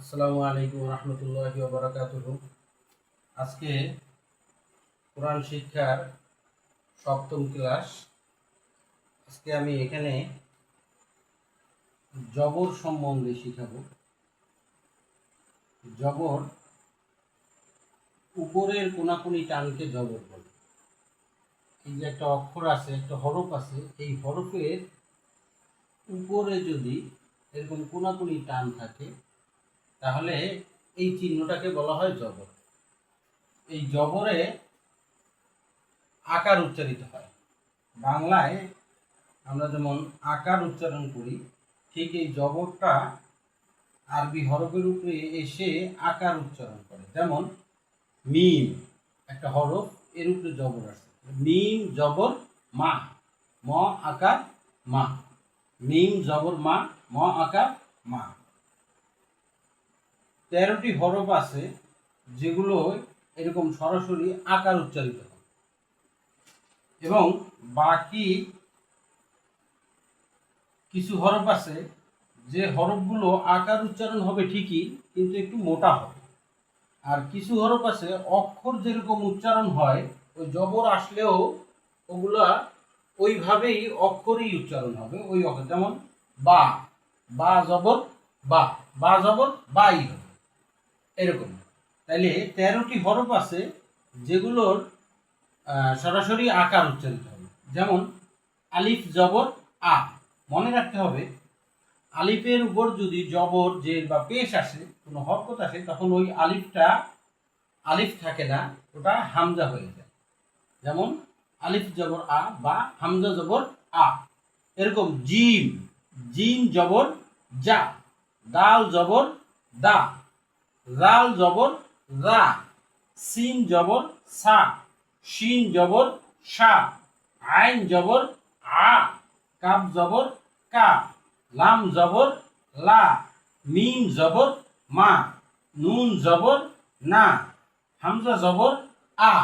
আসসালামু আলাইকুম রহমতুল্লাহি ওয়া বারাকাতুহু। আজকে কোরআন শিক্ষার সপ্তম ক্লাস। আজকে আমি এখানে জবর সম্বন্ধে শিখাবো। জবর, উপরের কোনাকুনি টানকে জবর বলে। এই যে একটা অক্ষর আছে, একটা হরফ আছে, এই হরফের উপরে যদি এরকম কোনাকুনি টান থাকে তাহলে এই চিহ্নটাকে বলা হয় জবর। এই জবরে আকার উচ্চারিত হয়। বাংলায় আমরা যেমন আকার উচ্চারণ করি, ঠিক এই জবরটা আরবি হরফের উপরে এসে আকার উচ্চারণ করে। যেমন মিম একটা হরফ, এর উপরে জবর আছে, মিম জবর মা, ম আকার মা, মিম জবর মা, ম আকার মা। 13টি হরফ আছে যেগুলো এরকম সরাসরি আকার উচ্চারিত হয়, এবং বাকি কিছু হরফ আছে যে হরফগুলো আকার উচ্চারণ হবে ঠিকই, কিন্তু একটু মোটা হবে। আর কিছু হরফ আছে অক্ষর যেরকম উচ্চারণ হয়, ওই জবর আসলেও ওগুলা ওইভাবেই অক্ষরই উচ্চারণ হবে, ওই অক্ষর। যেমন বা, বা জবর বা, বা জবর বাই হবে, এরকম। তাইলে 13টি হরফ আছে যেগুলোর সরাসরি আকার উচ্চারিত হবে। যেমন আলিফ জবর আ, মনে রাখতে হবে আলিফের উপর যদি জবর জের বা পেশ আসে, কোনো হরকত আসে, তখন ওই আলিফটা আলিফ থাকে না, ওটা হামজা হয়ে যায়। যেমন আলিফ জবর আ বা হামজা জবর আ। এরকম জিম, জিম জবর যা, দাল জবর দা, রাল জবর রা, সিন জবর সা, শিন জবর সা, আইন জবর আ, কাব জবর কা, লাম জবর লা, মিম জবর মা, নুন জবর না, হামজা জবর আ,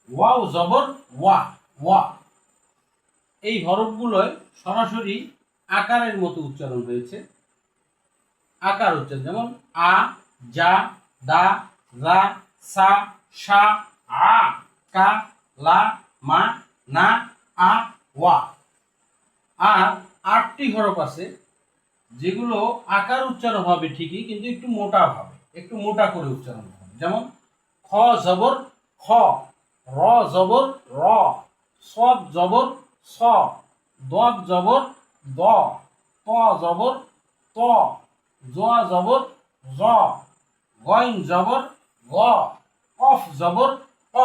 ওয়াও জবর ওয়া, ওয়া। এই হরফগুলোয় সরাসরি আকারের মতো উচ্চারণ হয়েছে, আকার উচ্চারণ। যেমন আ, যা, দা, রা, সা, সা, আ, কা, লা, মা, না, আ, ওয়া। আর 8টি হরফ আছে যেগুলো আকার উচ্চারণ হবে ঠিকই, কিন্তু একটু মোটা হবে, একটু মোটা করে উচ্চারণ হবে। যেমন খ জবর খ, র জবর র, সদ জবর স, দদ জবর দ, ত জবর ত, জ জবর জ, গইন জবর গ, কফ জবর ক,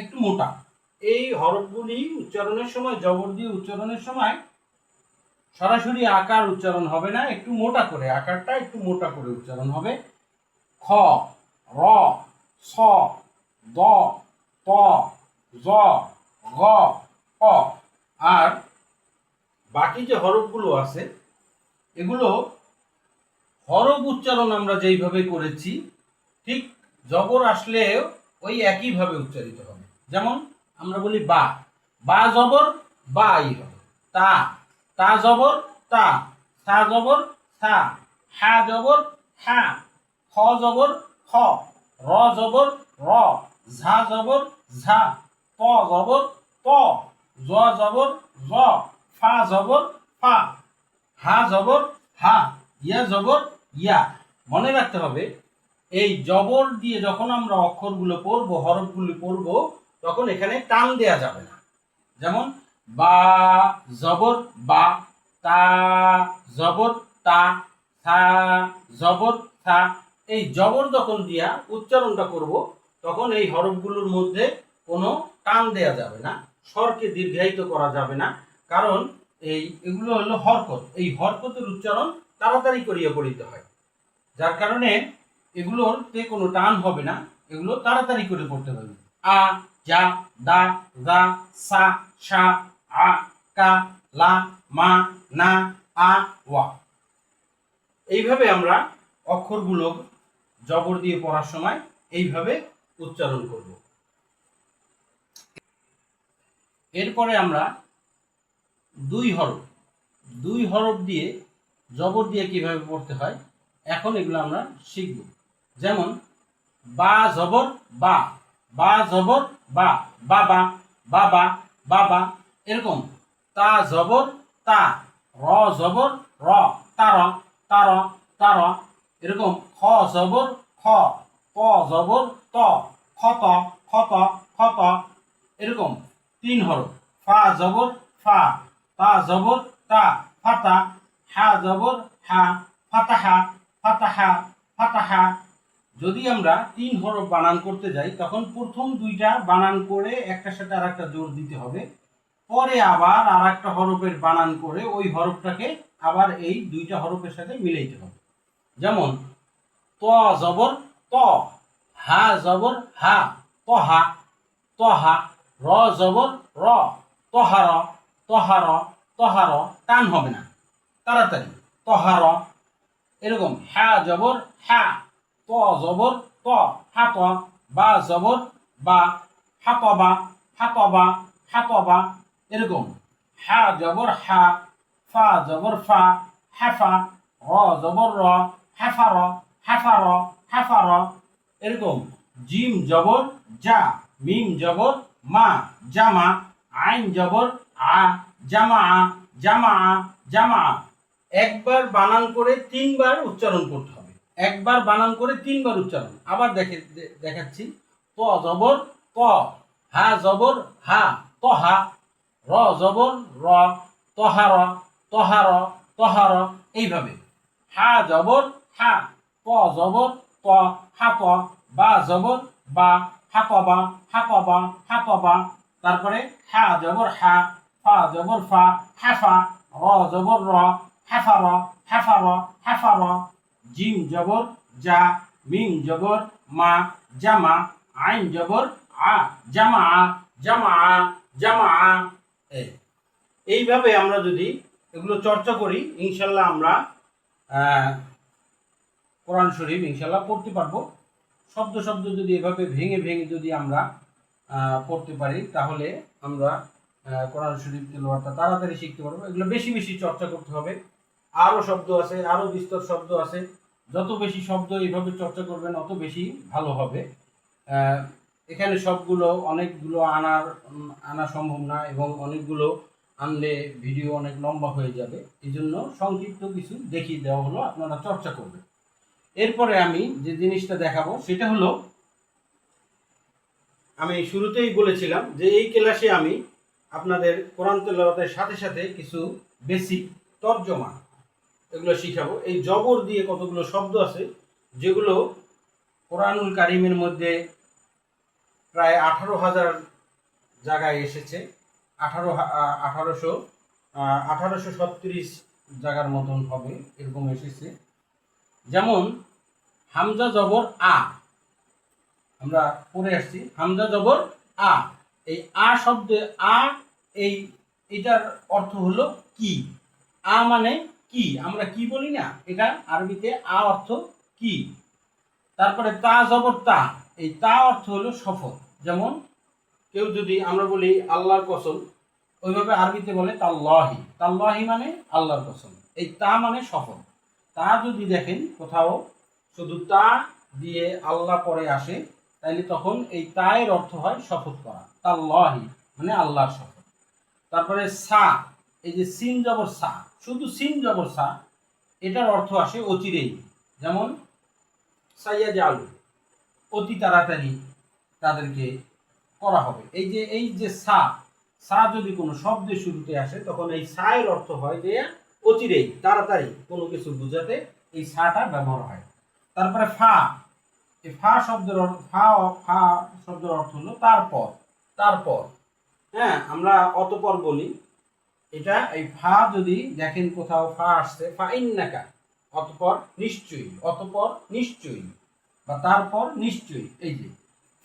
একটু মোটা। এই হরফগুলি উচ্চারণের সময়, জবর দিয়ে উচ্চারণের সময় সরাসরি আকার উচ্চারণ হবে না, একটু মোটা করে, আকারটা একটু মোটা করে উচ্চারণ হবে। খ, র, স, দ, ত, জ, গ, ক। আর বাকি যে হরফগুলো আছে, এগুলো হরফ উচ্চারণ আমরা যেইভাবে করেছি, ঠিক জবর আসলেও ওই একইভাবে উচ্চারিত হবে। যেমন আমরা বলি বা, বা জবর বাই হবে। তা, তা জবর তা, সা জবর সা, হা জবর হা, খ জবর খ, র জবর র, ঝা জবর ঝা, ত জবর ত, জ জবর জ, ফা জবর ফা, হা জবর হা, ইয়া জবর ইয়া। মনে রাখতে হবে এই জবর দিয়ে যখন আমরা অক্ষরগুলো পড়বো, হরফগুলো পড়বো, তখন এখানে টান দেয়া যাবে না। যেমন বা জবর বা, তা জবর তা, থা জবর থা। এই জবর যখন দিয়া উচ্চারণটা করব, তখন এই হরফগুলোর মধ্যে কোনো টান দেয়া যাবে না, স্বরকে দীর্ঘায়িত করা যাবে না। কারণ এগুলো হলো হরকত, এই হরকতের উচ্চারণ তাড়াতাড়ি করিয়া পড়িতে হয়, যার কারণে এগুলোতে কোনো টান হবে না, এগুলো তাড়াতাড়ি করে পড়তে হবে। আ, যা, দা, দা, সা, সা, আ, কা, লা, মা, না, আ, ওয়া। এইভাবে আমরা অক্ষরগুলো জবর দিয়ে পড়ার সময় এইভাবে উচ্চারণ করব। এরপরে আমরা দুই হরফ দিয়ে জবর দিয়ে কিভাবে পড়তে হয় এখন এগুলো আমরা শিখব। যেমন বা জবর বা, বা জবর বা, বাবা বাবা বাবা, এরকম তা জবর তা, র জবর র, তার তার তার, এরকম খ জবর খ, ত জবর ত, খত খত খত, এরকম 3 হরফ। ফা জবর ফা, তা জবর তা, ফাতা, হা জবর হা, ফাতাহা ফাতাহা ফাতাহা। যদি আমরা 3 হরফ বানান করতে যাই তখন প্রথম 2টা বানান করে একটার সাথে আরেকটা জোর দিতে হবে, পরে আবার আরেকটা হরফের বানান করে ওই হরফটাকে আবার এই 2টা হরফের সাথে মিলাইতে হবে। যেমন ত জবর ত, হা জবর হা, তহা তহা, র জবর র, তহার তহার তহার, টান হবে না, তাড়াতাড়ি তহার। এরকম হা জবর হা, ত জবর ত, হাত, বা জবর বা, হাতবা হাতবা হাতবা, এরকম হা জবর হা, ফা জবর ফা, হাফা, র জবর র, হাফার হাফার হাফার, এরকম জিম জবর যা, মিম জবর মা, জামা, আইন জবর আ, জামা জামা জামা। একবার বানান করে 3বার উচ্চারণ করতে হবে, একবার বানান করে 3বার উচ্চারণ। আবার দেখাচ্ছি। ত জবর ত, হা জবর হা, তহা, র জবর র, তহার তহার তহার, এইভাবে হা জবর হা, ত জবর ত, হাত, বা জবর বা, হাতবা হাতবা হাতবা, তারপরে হা জবর হা, ফা জবর ফা, হাফা, র জবর র, হাফার হাফার হাফার, জিম জবর যা, মিম জবর মা, জামা, আইন জবর আ, জামা জামা জামা। এইভাবে আমরা যদি এগুলো চর্চা করি ইনশাল্লাহ আমরা কোরআন শরীফ ইনশাল্লাহ পড়তে পারবো। শব্দ শব্দ যদি এভাবে ভেঙে ভেঙে যদি আমরা পড়তে পারি তাহলে আমরা কোরআন শরীফ তেলাওয়াতটা তাড়াতাড়ি শিখতে পারবো। এগুলো বেশি বেশি চর্চা করতে হবে। আরও শব্দ আছে, আরও বিস্তর শব্দ আছে, যত বেশি শব্দ এইভাবে চর্চা করবেন অত বেশি ভালো হবে। এখানে সবগুলো অনেকগুলো আনা সম্ভব না, এবং অনেকগুলো আনলে ভিডিও অনেক লম্বা হয়ে যাবে। এই জন্য সংক্ষিপ্ত কিছু দেখিয়ে দেওয়া হলো, আপনারা চর্চা করবেন। এরপরে আমি যে জিনিসটা দেখাবো সেটা হলো, আমি শুরুতেই বলেছিলাম যে এই ক্লাসে আমি আপনাদের কোরআন তেলাওয়াতের সাথে সাথে কিছু বেসিক তর্জমা এগুলো শিখাবো। এই জবর দিয়ে কতগুলো শব্দ আছে যেগুলো কোরআনুল কারিমের মধ্যে প্রায় 18,000 জায়গায় এসেছে, 1836 জায়গার মতন হবে এরকম এসেছে। যেমন হামজা জবর আ, আমরা পড়ে আসছি হামজা জবর আ, এই আ শব্দে আ, এটার অর্থ হলো কি। আ মানে কি, আমরা কি বলি না, এটা আরবিতে আ অর্থ কি। তারপরে তা জবর তা, এই তা অর্থ হলো শপথ। যেমন কেউ যদি আমরা বলি আল্লাহর কসম, ওইভাবে আরবিতে বলে তাল্লাহি, তাল্লাহি মানে আল্লাহর কসম। এই তা মানে শপথ। তা যদি দেখেন কোথাও শুধু তা দিয়ে আল্লাহ পরে আসে, তাইলে তখন এই তায়ের অর্থ হয় শপথ করা, তাল্লাহি মানে আল্লাহর শপথ। তারপরে সা, এই যে সিন জবর সা, শুধু সিন জবর সা, এটার অর্থ আসে অচিরেই। যেমন সাইয়া জালু, অতি তাড়াতাড়ি তাদেরকে করা হবে। এই যে সা, সা যদি কোনো শব্দের শুরুতে আসে তখন এই সায়ের অর্থ হয় যে অচিরেই, তাড়াতাড়ি কোনো কিছু বোঝাতে এই সাটা ব্যবহার হয়। তারপরে ফা, এই ফা শব্দের অর্থ, ফা শব্দের অর্থ হলো তারপর, তারপর। হ্যাঁ, আমরা অতপর বলি, এটা এই ফা যদি দেখেন কোথাও ফা আসছে, ফা ইন্নাকা, অতপর নিশ্চয়ই, অতপর নিশ্চয়ই, বা তারপর নিশ্চয়ই, এই যে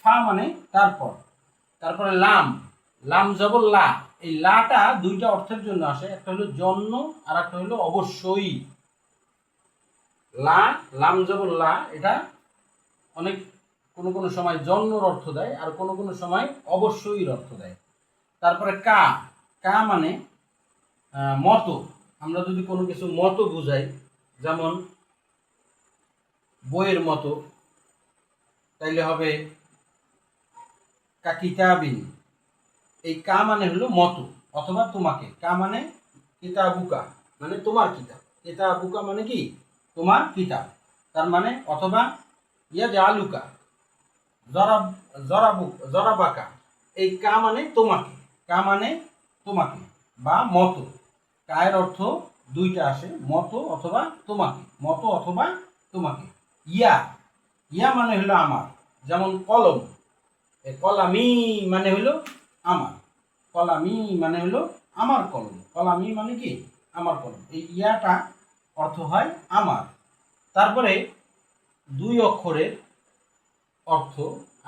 ফা মানে তারপর। তারপরে লাম, লাম জবর লা, এই লাটা 2টা অর্থের জন্য আসে, একটা হলো জন্য আর একটা হলো অবশ্যই। লা, লাম জবর লা, এটা অনেক কোনো সময় জন্যর অর্থ দেয় আর কোনো সময় অবশ্যই অর্থ দেয়। তারপরে কা, কা মানে মতো, আমরা যদি কোনো কিছু মতো বুঝাই, যেমন বইয়ের মতো, তাইলে হবে কা কিতাবিন। এই কা মানে হলো মতো অথবা তোমাকে, কা মানে কিতাবুকা মানে তোমার কিতাব, কিতাবুকা মানে কি তোমার কিতাব, তার মানে অথবা ইয়া জালুকা, জরাব জরাবু জরাবাকা, এই কা মানে তোমাকে, কা মানে তোমাকে বা মতো। কায়ের অর্থ দুইটা আসে, মতো অথবা তোমাকে, মতো অথবা তোমাকে। ইয়া, ইয়া মানে হলো আমার, যেমন কলম, কলামি মানে হলো আমার, কলামি মানে হলো আমার কলম, কলামি মানে কি আমার কলম। এই ইয়াটা অর্থ হয় আমার। তারপরে দুই অক্ষরের অর্থ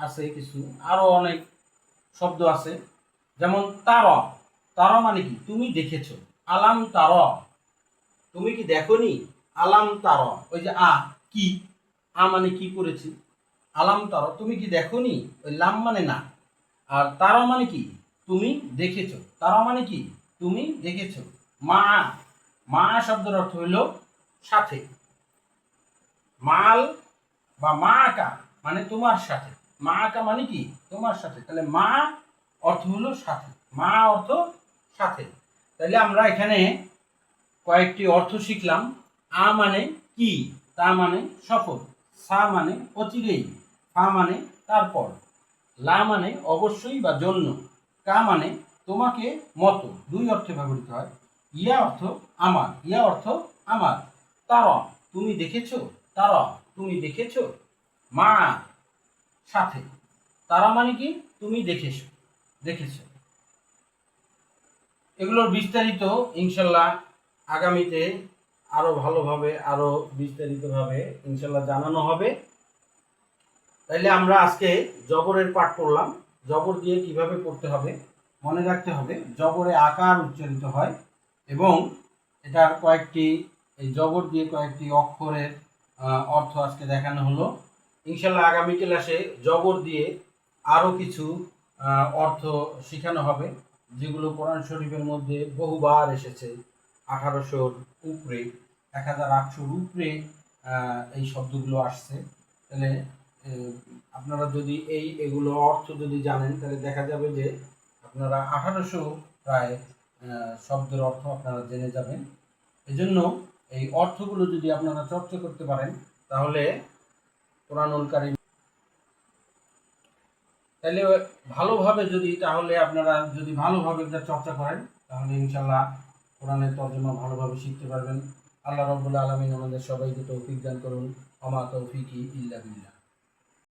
আছে কিছু, আরো অনেক শব্দ আছে, যেমন তার, তার মানে কি তুমি দেখেছো, আলাম তার তুমি কি দেখোনি, আলাম তার ওই যে কি, মানে কি করেছি, আলাম তার তুমি কি দেখোনি, ওই লাম মানে না, আর তারা মানে কি তুমি দেখেছো, তারা মানে কি তুমি দেখেছো। মা, মা শব্দের অর্থ হইল সাথে, মাল বা মা আঁকা মানে তোমার সাথে, মা আঁকা মানে কি তোমার সাথে, তাহলে মা অর্থ হলো সাথে, মা অর্থ সাথে। তাহলে আমরা এখানে কয়েকটি অর্থ শিখলাম। আ মানে কি, তা মানে সফল, সা মানে অচিরেই, ফা মানে তারপর, লা মানে অবশ্যই বা জন্য, কা মানে তোমাকে মতো, দুই অর্থে ব্যবহৃত হয়। ইয়া অর্থ আমার, ইয়া অর্থ আমার। তারা তুমি দেখেছো, তারা তুমি দেখেছো। মা সাথে, তারা মানে কি তুমি দেখেছো, দেখেছো। এগুলোর বিস্তারিত ইনশাল্লাহ আগামীতে আরো ভালোভাবে আরো বিস্তারিতভাবে ইনশাল্লাহ জানানো হবে। তাইলে আমরা আজকে জবরের পাঠ পড়লাম, জবর দিয়ে কিভাবে পড়তে হবে মনে রাখতে হবে। জবরে আকার উচ্চারিত হয় এবং এটার কয়েকটি, এই জবর দিয়ে কয়েকটি অক্ষরের অর্থ আজকে দেখানো হলো। ইনশাল্লাহ আগামী ক্লাসে জবর দিয়ে আরও কিছু অর্থ শেখানো হবে, যেগুলো কোরআন শরীফের মধ্যে বহুবার এসেছে। 1800-র উপরে, 1800-র উপরে এই শব্দগুলো আসছে। তাহলে আপনারা যদি এগুলো অর্থ যদি জানেন, তাহলে দেখা যাবে যে আপনারা 1800 প্রায় শব্দের অর্থ আপনারা জেনে যাবেন। এজন্য এই অর্থগুলো যদি আপনারা চর্চা করতে পারেন, তাহলে কোরআনুল কারীম, তাহলে ভালোভাবে যদি, তাহলে আপনারা যদি ভালোভাবে এটা চর্চা করেন, তাহলে ইনশাল্লাহ কোরআনের তর্জমা ভালোভাবে শিখতে পারবেন। আল্লাহ রাব্বুল আলামিন আমাদের সবাইকে তৌফিক দান করুন। ওমা তৌফিকি ইল্লা বিল্লাহ।